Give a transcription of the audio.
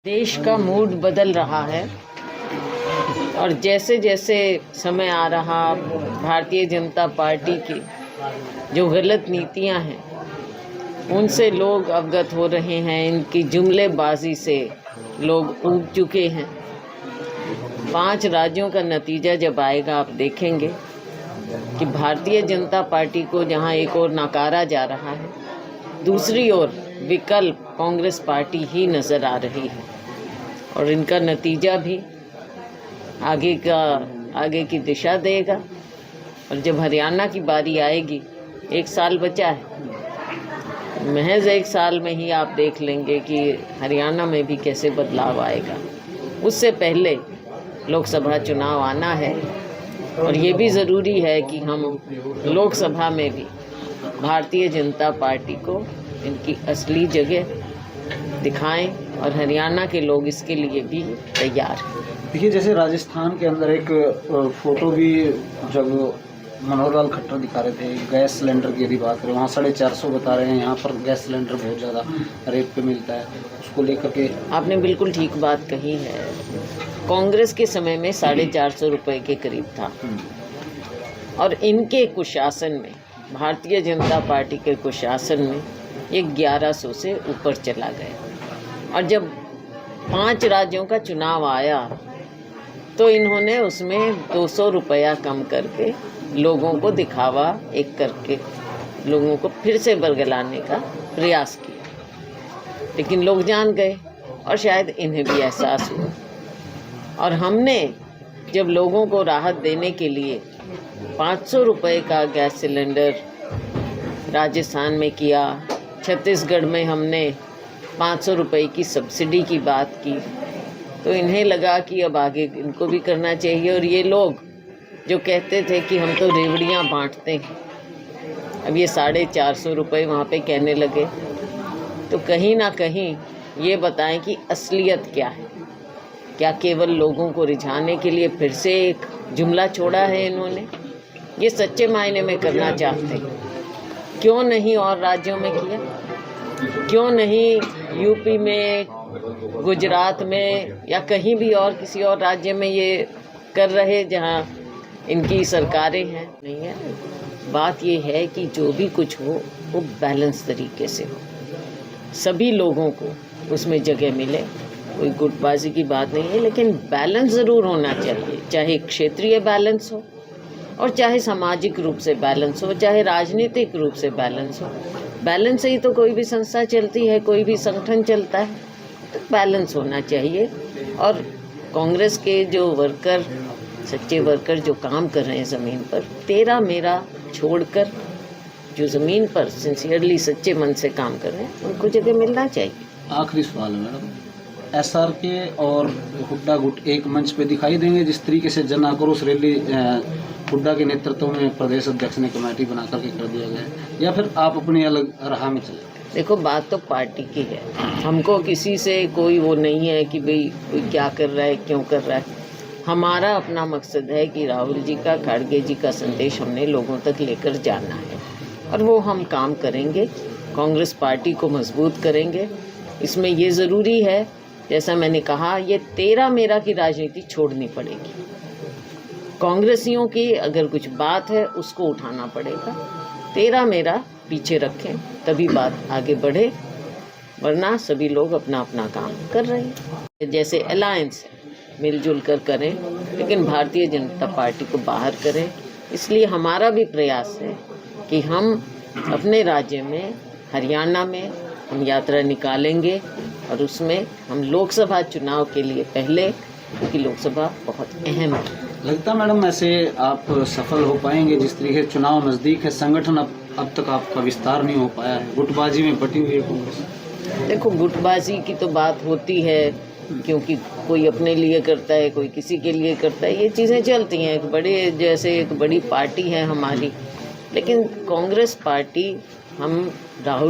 देश का मूड बदल रहा है और जैसे जैसे समय आ रहा, भारतीय जनता पार्टी की जो गलत नीतियां हैं उनसे लोग अवगत हो रहे हैं। इनकी जुमलेबाजी से लोग ऊब चुके हैं। 5 राज्यों का नतीजा जब आएगा आप देखेंगे कि भारतीय जनता पार्टी को जहां एक ओर नकारा जा रहा है, दूसरी ओर विकल्प कांग्रेस पार्टी ही नज़र आ रही है और इनका नतीजा भी आगे की दिशा देगा। और जब हरियाणा की बारी आएगी, 1 साल बचा है, महज 1 साल में ही आप देख लेंगे कि हरियाणा में भी कैसे बदलाव आएगा। उससे पहले लोकसभा चुनाव आना है और ये भी ज़रूरी है कि हम लोकसभा में भी भारतीय जनता पार्टी को इनकी असली जगह दिखाएं और हरियाणा के लोग इसके लिए भी तैयार हैं। देखिए, जैसे राजस्थान के अंदर एक फोटो भी जब मनोहर लाल खट्टर दिखा रहे थे, गैस सिलेंडर की यदि बात करें, वहाँ 450 बता रहे हैं, यहाँ पर गैस सिलेंडर बहुत ज़्यादा रेट पे मिलता है। उसको लेकर के आपने बिल्कुल ठीक बात कही है। कांग्रेस के समय में 450 रुपये के करीब था और इनके कुशासन में, भारतीय जनता पार्टी के कुशासन में ये 1100 से ऊपर चला गया। और जब 5 राज्यों का चुनाव आया तो इन्होंने उसमें 200 रुपया कम करके लोगों को दिखावा एक करके लोगों को फिर से बरगलाने का प्रयास किया, लेकिन लोग जान गए और शायद इन्हें भी एहसास हुआ। और हमने जब लोगों को राहत देने के लिए 500 रुपये का गैस सिलेंडर राजस्थान में किया, छत्तीसगढ़ में हमने 500 रुपये की सब्सिडी की बात की, तो इन्हें लगा कि अब आगे इनको भी करना चाहिए। और ये लोग जो कहते थे कि हम तो रेवड़ियाँ बांटते हैं, अब ये 450 रुपये वहाँ पे कहने लगे। तो कहीं ना कहीं ये बताएं कि असलियत क्या है। क्या केवल लोगों को रिझाने के लिए फिर से एक जुमला छोड़ा है इन्होंने? ये सच्चे मायने में करना चाहते हैं, क्यों नहीं और राज्यों में किया? क्यों नहीं यूपी में, गुजरात में या कहीं भी और किसी और राज्य में ये कर रहे जहां इनकी सरकारें हैं? नहीं है। बात ये है कि जो भी कुछ हो वो बैलेंस तरीके से हो, सभी लोगों को उसमें जगह मिले। कोई गुटबाजी की बात नहीं है, लेकिन बैलेंस ज़रूर होना चाहिए, चाहे क्षेत्रीय बैलेंस हो और चाहे सामाजिक रूप से बैलेंस हो, चाहे राजनीतिक रूप से बैलेंस हो। बैलेंस से ही तो कोई भी संस्था चलती है, कोई भी संगठन चलता है, तो बैलेंस होना चाहिए। और कांग्रेस के जो वर्कर, सच्चे वर्कर जो काम कर रहे हैं ज़मीन पर, तेरा मेरा छोड़कर जो ज़मीन पर सिंसियरली सच्चे मन से काम कर रहे हैं, उनको जगह मिलना चाहिए। आखिरी सवाल है मैडम, SRK और हुड्डा गुट एक मंच पे दिखाई देंगे जिस तरीके से जन आक्रोश रैली हुड्डा के नेतृत्व में प्रदेश अध्यक्ष ने कमेटी बना करके कर दिया गया है, या फिर आप अपनी अलग राह में चले? देखो, बात तो पार्टी की है, हमको किसी से कोई वो नहीं है कि भाई कोई क्या कर रहा है, क्यों कर रहा है। हमारा अपना मकसद है कि राहुल जी का, खड़गे जी का संदेश हमने लोगों तक लेकर जाना है और वो हम काम करेंगे, कांग्रेस पार्टी को मजबूत करेंगे। इसमें ये ज़रूरी है, जैसा मैंने कहा, ये तेरा मेरा की राजनीति छोड़नी पड़ेगी। कांग्रेसियों की अगर कुछ बात है उसको उठाना पड़ेगा, तेरा मेरा पीछे रखें, तभी बात आगे बढ़े, वरना सभी लोग अपना अपना काम कर रहे हैं। जैसे अलायंस मिलजुल कर करें, लेकिन भारतीय जनता पार्टी को बाहर करें। इसलिए हमारा भी प्रयास है कि हम अपने राज्य में, हरियाणा में हम यात्रा निकालेंगे और उसमें हम लोकसभा चुनाव के लिए पहले, क्योंकि लोकसभा बहुत अहम है। लगता मैडम ऐसे आप सफल हो पाएंगे? जिस तरीके चुनाव नज़दीक है, संगठन अब तक आपका विस्तार नहीं हो पाया है, गुटबाजी में बटी हुई है कांग्रेस। देखो, गुटबाजी की तो बात होती है, क्योंकि कोई अपने लिए करता है, कोई किसी के लिए करता है, ये चीज़ें चलती हैं। एक बड़ी पार्टी है हमारी, लेकिन कांग्रेस पार्टी, हम राहुल